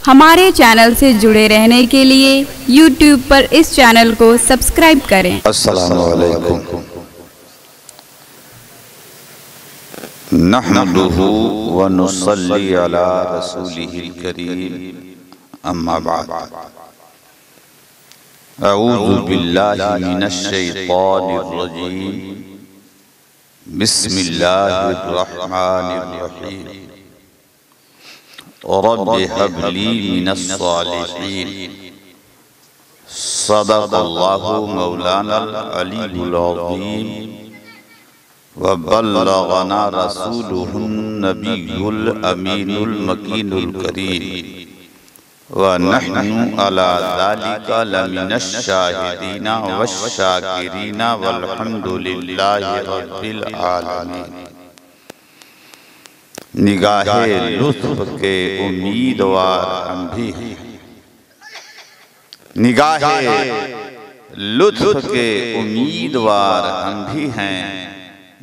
हमारे चैनल से जुड़े रहने के लिए YouTube पर इस चैनल को सब्सक्राइब करें। अस्सलामु अलैकुम नहमदुहु व नुसल्ली अला रसूलिहिल करीम अम्मा बाद अऊज़ु बिल्लाहि मिनश शैतानिर रजीम बिस्मिल्लाहिर रहमानिर रहीम रब्बि हबली मिनस सालिहीन सदक़ल्लाहु मौलानल अलीयुल अज़ीम व बल्लगना रसूलुहुन नबियुल अमीनुल मकीनुल करीम व नहनु अला ज़ालिका लमिनश शाहिदीना वश्शाकिरीना वल्हम्दुलिल्लाहि रब्बिल आलमीन। निगाहे लुत्फ़ के उम्मीदवार हम भी हैं, निगाहे लुत्फ़ के उम्मीदवार हम भी हैं,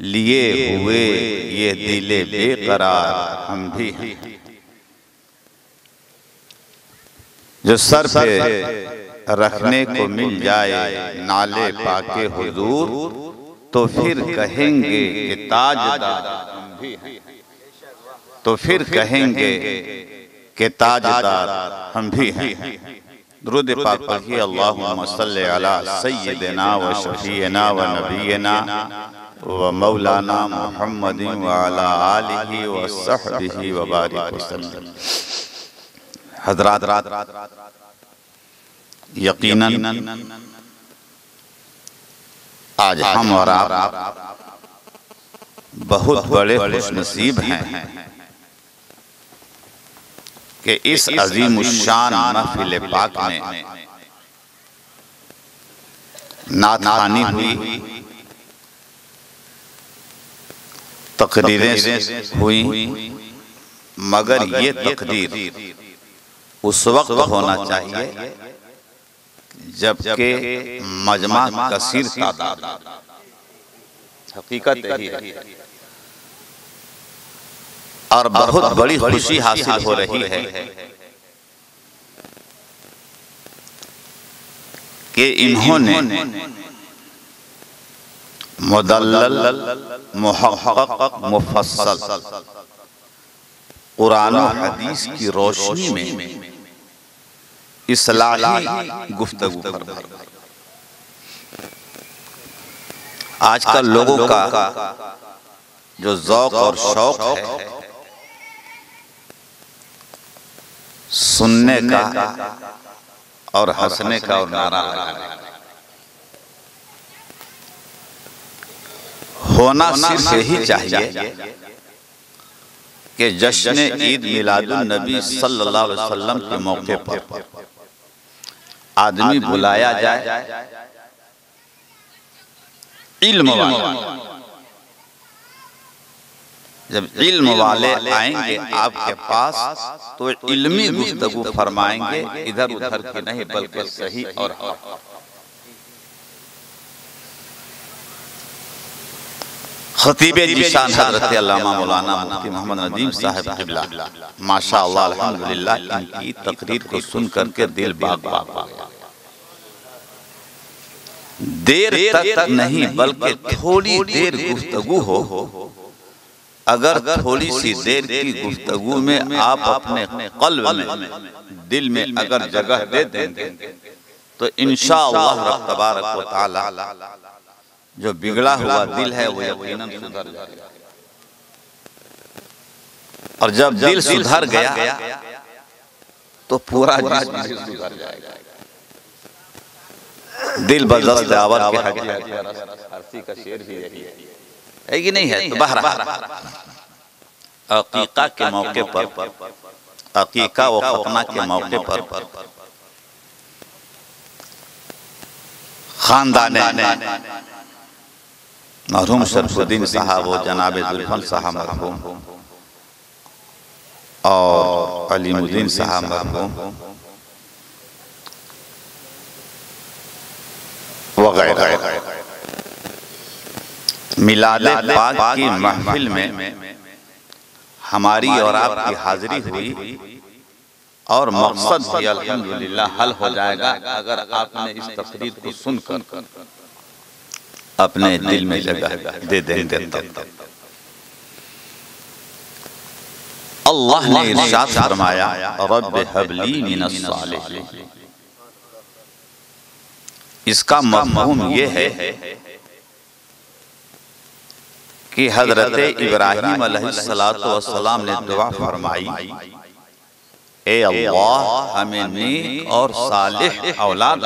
लिए हुए ये दिले बेकरार हम भी हैं। जो सर पे रखने को मिल जाए नाले पाके हुजूर, तो फिर कहेंगे कि ताजदार हम भी हैं, तो फिर कहेंगे कि ताजदार हम भी हैं। दुरूद पाक पढ़िए। अल्लाहुम्मा सल्लि अला सय्यिदिना व शफीना व नबीना व मौलाना मुहम्मदिन व अला आलिहि व सहबिहि व बारिक वसल्लम। हज़रात, यकीनन आज हम और आप बहुत बड़े खुशनसीब हैं कि इस अज़ीमुश्शान महफ़िल पाक में नात-ख़वानी हुई, तक़रीरें हुई, मगर ये तक़रीर उस वक्त होना चाहिए जबकि मजमा कसीर तादाद, हकीकत यही है। और बहुत बड़ी खुशी हासिल हो रही है कि इन्होंने मुदल्लल मुहक़्क़क़ मुफ़स्सल कुरान और हदीस की रोशनी में इस्लाही गुफ्तगू फरमाई। आजकल लोगों का जो ज़ौक़ और शौक़ है सुनने का और हंसने का और नारा लगाने का, होना सिर्फ यही चाहिए कि जश्न ईद मिलादुन नबी सल्लल्लाहु अलैहि वसल्लम के मौके पर आदमी बुलाया जाए, इल्म वाले, जब इल्म वाले आएंगे आपके पास तो इल्मी गुफ्तगू फरमाएंगे, इधर उधर की नहीं बल्कि सही और खतीब जीशान हज़रत अल्लामा मौलाना मुफ्ती मोहम्मद नदीम साहब क़िबला माशाअल्लाह अल्हम्दुलिल्लाह, इनकी तकरीर को सुन करके दिल बाग बाग हो गया। देर तक नहीं बल्कि थोड़ी देर गुफ्तगू हो, अगर थोड़ी सी देर की गुफ्तगू में आप अपने क़ल्ब में, दिल में अगर जगह दे देंगे तो इंशाअल्लाह रब तबारक व तआला जो बिगड़ा हुआ दिल है वो यकीनन सुधर जाएगा। और जब दिल सुधर गया तो पूरा जिस्म सुधर जाएगा। दिल बदस्त आवर के हकी का शेर भी यही है कि नहीं है। तो बहरहाल अकीका के मौके पर, अकीका व खतना के मौके पर खानदान मरहूम शरफुद्दीन साहब व जनाब जुल्फन साहब मरहूम और अलीमुद्दीन साहब मरहूम वगैरह मिलादे पाक की महफिल में हमारी और आपकी हाजिरी हुई और मकसद भी अल्हम्दुलिल्लाह हल हो जाएगा अगर आपने इस तकरीर को सुनकर अपने दिल में जगह दे देंगे तब। अल्लाह ने इरशाद फरमाया रब्बि हबली मिनस सालिहीन। इसका मफ़हूम ये है कि हजरत इब्राहीम अलैहिस्सलातु वस्सलाम ने दुआ फरमाई, ए अल्लाह हमें नेक और सालिह औलाद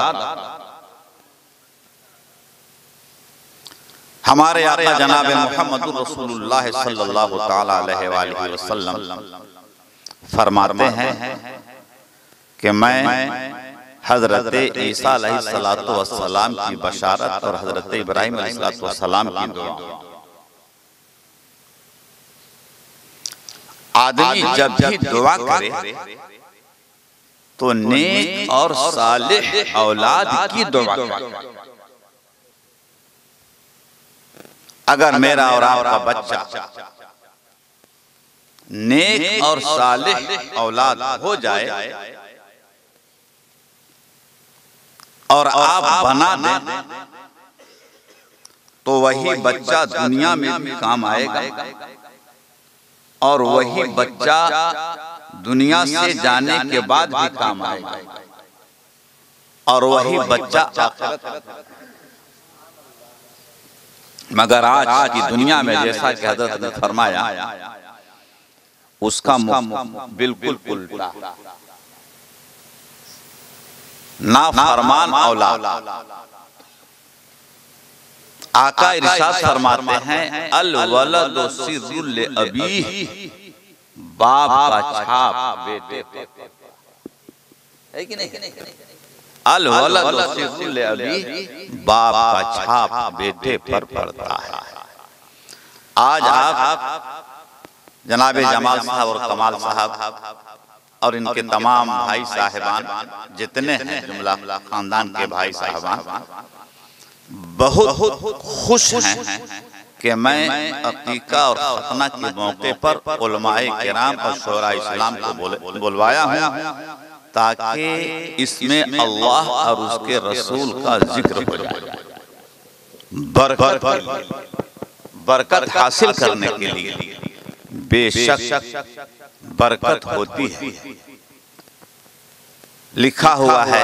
हमारे आका जनाब मुहम्मद रसूलुल्लाह सल्लल्लाहु तआला अलैहि वसल्लम फरमाते हैं कि मैं हजरत ईसा अलैहिस्सलातु वस्सलाम की बशारत और हजरत इब्राहीम अलैहिस्सलातु वस्सलाम की दुआ, आदमी जब भी दुआ करे तो नेक और सालिह औलाद की दुआ करे। अगर मेरा और आपका बच्चा नेक और सालिह औलाद हो जाए और आप बना दें तो वही बच्चा दुनिया में भी काम आएगा और वही बच्चा दुनिया से जाने के बाद भी काम आएगा और वही बच्चा आखिरत। मगर आज की दुनिया में जैसा कि हज़रत ने फरमाया उसका बिल्कुल उल्टा, नाफरमान औलाद। आका इरशाद फरमाते हैं अल वलदु सिर्रुल अबीह, बाप का छाप बेटे पर है कि नहीं? अल वलदु सिर्रुल अबीह, बाप का छाप बेटे पर पड़ता है। आज आप जनाबे जमाल साहब और कमाल साहब और इनके तमाम भाई साहिबान जितने हैं, जुमला खानदान के भाई साहिबान बहुत खुश हैं कि मैं अकीका और खतना के मौके पर उलमाए किराम और शोरा इस्लाम को बुलवाया हूँ ताकि इसमें अल्लाह और उसके रसूल का जिक्र हो जाए, बरकत हासिल करने के लिए। बेशक बरकत होती है, लिखा हुआ है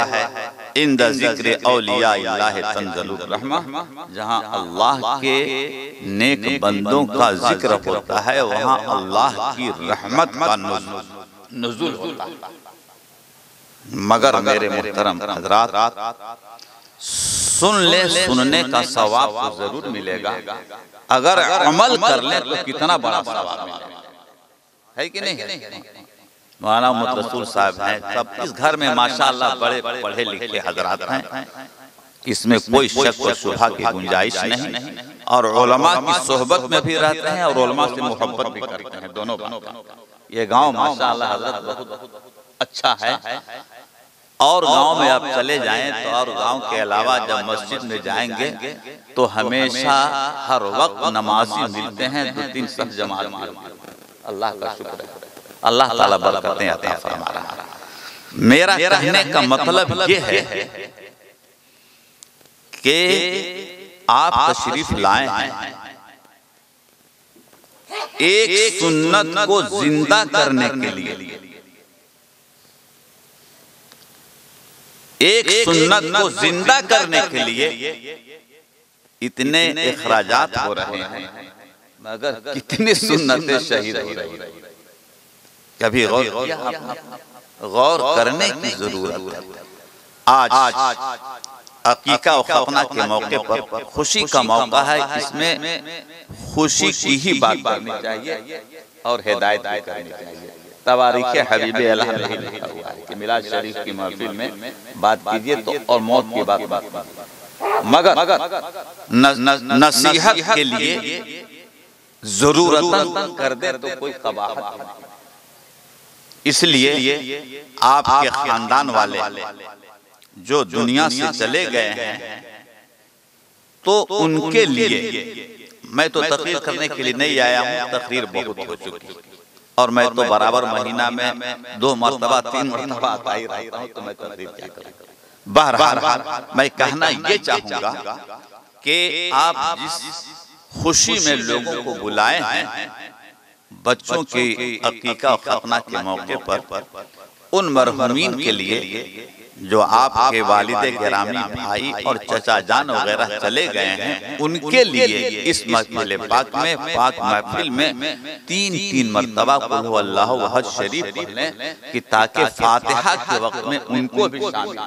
इंद ज़िक्र औलिया इल्लाह तंज़लुर रहमा, जहाँ अल्लाह के नेक बंदों का जिक्र होता है वहाँ अल्लाह की रहमत का नुज़ुल होता है। मगर मेरे मुहतरम हज़रात, सुनने का सवाब तो जरूर मिलेगा, अगर अमल कर ले तो कितना बड़ा सवाब मिलेगा, है कि नहीं? मौलाना मोहम्मद रसूल साहब हैं, सब इस घर में माशाअल्लाह बड़े पढ़े लिखे हजरात हैं, इसमें कोई शक और शुबहा की गुंजाइश नहीं, और उलमा की सोहबत में भी रहते हैं और उलमा से मोहब्बत भी करते हैं, दोनों बात। ये गांव माशाअल्लाह हजरत बहुत अच्छा है, और गांव में आप चले जाएं तो और गांव के अलावा जब मस्जिद में जाएंगे तो हमेशा हर वक्त नमाजी मिलते हैं, 2-3 सब जमात में। अल्लाह का शुक्र है, अल्लाह ताला बरकतें अता फरमा रहा है। मेरा कहने का मतलब ये है कि आप तशरीफ लाएं, एक सुन्नत को जिंदा करने के लिए, एक सुन्नत को जिंदा करने के लिए इतने इखराजात हो रहे हैं, मगर कितनी सुन्नतें शहीद हो रही है। कभी गौर करने की जरूरत है। आज अकीका और खतना के मौके पर खुशी का मौका है, इसमें खुशी की ही बात करनी चाहिए और हिदायत भी करनी चाहिए। तवारीख़ हबीब अल्लाह में लिखा हुआ है कि मिलाद शरीफ की महफिल में बात कीजिए तो और मौत की बात मगर नसीहत के लिए जरूरतन कर दे तो कोई कबाहत नहीं। इसलिए आपके खानदान वाले जो दुनिया से चले गए हैं तो उनके लिए मैं तो तकरीर करने के लिए नहीं आया हूँ, तकरीर बहुत हो चुकी, और मैं तो बराबर महीना में 2 मरतबा 3 मरतबा आता ही रहता हूँ, तो मैं तकरीर क्या करूँ। बहरहाल मैं कहना ये चाहूंगा कि आप जिस खुशी में लोगों को बुलाए हैं बच्चों की अकीका और खतना के मौके पर, उन मरहूमीन के लिए जो आपके वालिदे गिरामी भाई और चचा जान वगैरह चले गए हैं, उनके लिए इस महफिल पाक में, पाक महफिल में 3-3 मरतबा कुल हु अल्लाहु अहद शरीफ पढ़ लें कि ताकि फातिहा के वक्त में उनको भी शामिल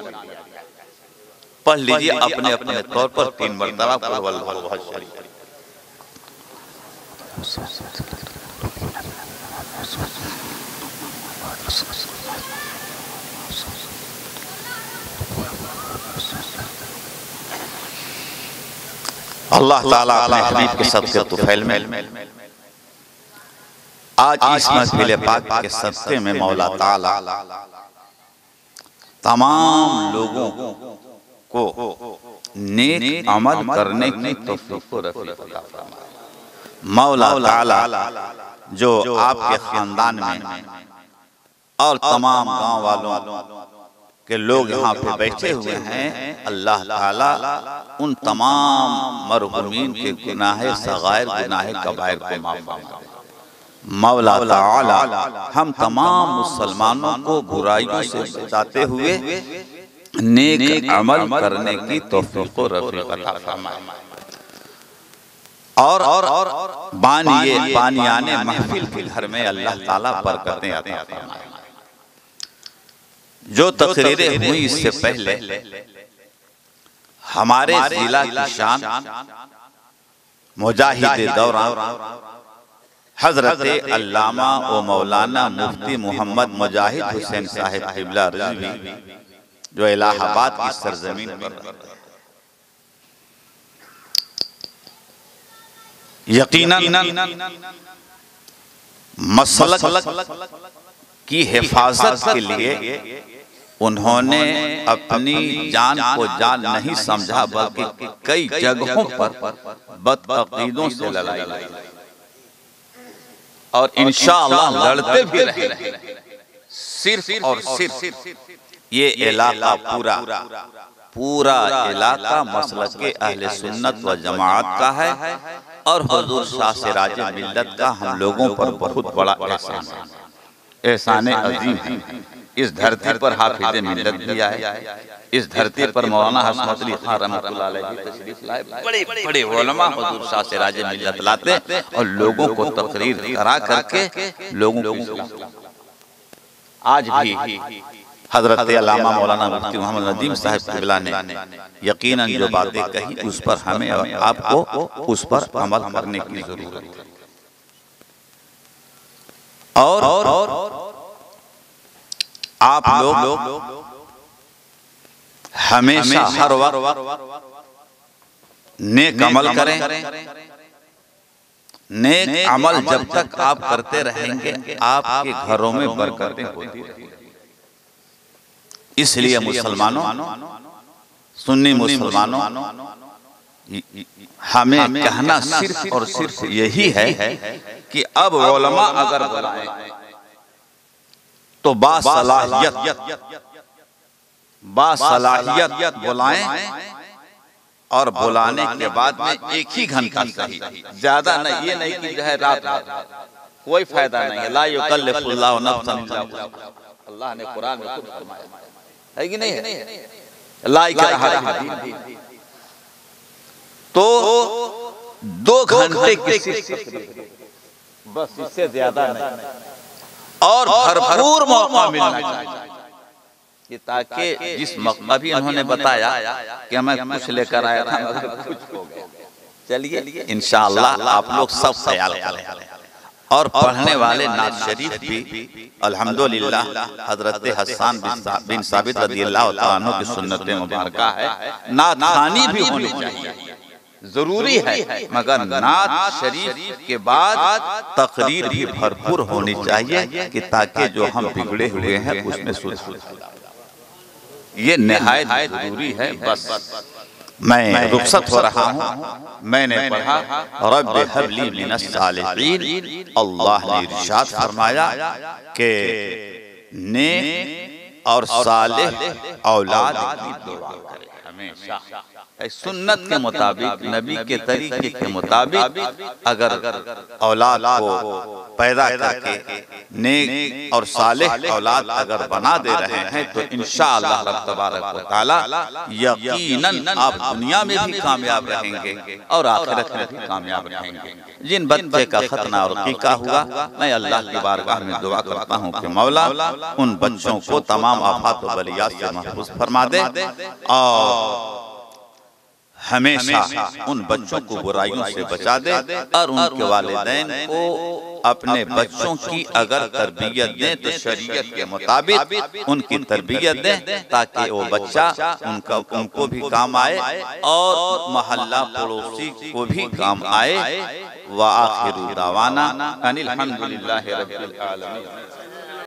पढ़ लीजिए अपने अपने तौर पर 3 मरतबा कुल हु अल्लाहु अहद शरीफ। अल्लाह ताला अपने हबीब के सदक़े तुफैल में आज इस महफिल पाक के सदक़े में मौला ताला तमाम लोगों को नेक अमल करने की तौफीक रफ़ीक अता फरमाए। मौला ताला जो आपके खानदान में और तमाम गांव वालों के लोग यहाँ पे बैठे हुए हैं, अल्लाह ताला उन तमाम मरहूमीन के गुनाह सगायर गुनाह कबायर को माफ़ फरमाए। मौला ताला हम तमाम मुसलमानों को बुराइयों से बचाते हुए नेक अमल करने की तौफीक व रफ़ीक अता फरमाए। और बानियाने महफिल के घर में अल्लाह ताला बरकतें अता फरमाए। जो तकरीरें हुई इससे पहले हमारे जिला की शान मुजाहिद दौरान हजरत अल्लामा व मौलाना मुफ्ती मोहम्मद मुजाहिद हुसैन साहिब क़िबला रिज़वी जो इलाहाबाद की सरजमीन पर यकीनन मसलक की हिफाजत के लिए उन्होंने अपनी जान को जान नहीं समझा, बल्कि कई जगहों पर बदअकीदों से लड़ाई लड़ी और इंशाअल्लाह लड़ते भी रहे। सिर्फ और सिर्फ ये इलाका पूरा इलाका मसलक के अहले सुन्नत व जमाअत का है और हुजूर शाह सिराज मिल्लत का हम लोगों पर बहुत बड़ा एहसान है, एहसान अजीम है। इस धरती पर हाफिज मिल्लत भी आए, इस धरती पर मौलाना हसमत अली खान रहमतुल्लाह अलैहि तशरीफ लाए, बड़े बड़े उलमा हुजूर शाह सिराज मिल्लत लाते और लोगों को तकरीर करा करके लोगों को आज भी हजरत अल्लामा मौलाना मुफ्ती मोहम्मद नदीम साहब क़िबला ने यकीनन जो बातें कही उस पर हमें आपको उस पर अमल करने की जरूरत है। और आप लोग हमेशा हर वक्त नेक अमल करें। नेक अमल जब तक आप करते रहेंगे आपके घरों में बरकतें होती रहेंगी। इसलिए मुसलमानों, सुन्नी मुसलमानों, हमें कहना सिर्फ और सिर्फ यही है कि अब उलमा अगर बुलाएं तो बासलाहियत बुलाएं और बुलाने के बाद में एक ही घंटा सही, ज्यादा नहीं। ये नहीं कि जो है रात कोई फायदा नहीं है। ला युकल्लिफुल्लाहु नफ्सन इल्ला वुसअहा, अल्लाह ने कुरान में खुद फरमाया है कि नहीं है, ला इकराहा फिद्दीन। तो 2 घंटे की बस, इससे ज्यादा नहीं। और भरपूर मौका मिलना चाहिए ताकि जिस मौका भी उन्होंने बताया कि मैं कुछ लेकर आया था मगर कुछ हो गया। चलिए इंशाअल्लाह आप लोग सब ख्याल करें। और पढ़ने वाले नात शरीफ भी अल्हम्दुलिल्लाह हजरत हसन बिन साबित रज़ियल्लाहु तआला अन्हु की सुन्नत मुबारका है। नात खानी भी होनी चाहिए, जरूरी है, मगर नात शरीफ के बाद तकरीर भी भरपूर होनी चाहिए कि ताकि जो हम बिगड़े हुए हैं उसमें सुधार। ये निहायत जरूरी है। बस मैं रुखसत हो रहा हूँ। मैंने पढ़ा रब्ब हबली मिनस सालिहीन। अल्लाह ने इरशाद फरमाया कि नेक और सालेह औलाद की दुआ करे हमेशा। सुन्नत के मुताबिक, नबी के तरीके के मुताबिक अगर औलाद को पैदा करके नेक और सालेह औलाद अगर बना दे रहे हैं तो इंशाअल्लाह रब तबारक व तआला यकीनन आप दुनिया में भी कामयाब रहेंगे और आखिरत में भी कामयाब रहेंगे। जिन बच्चे का खतना और क़ीका हुआ, मैं अल्लाह की बारगाह में दुआ करता हूँ कि मौला उन बच्चों को तमाम आफात व बलियात से महफूज फरमा दे और हमेशा उन बच्चों को बुराइयों से बचा दे और उनके वालिदैन को अपने बच्चों की अगर तरबियत दें तो शरीयत के मुताबिक उनकी तरबियत दें ताकि वो बच्चा उनको भी काम आए और मोहल्ला पड़ोसी को भी काम आए। व आखिरु दावाना अनिल हम्दुलिल्लाहि रब्बिल आलमीन।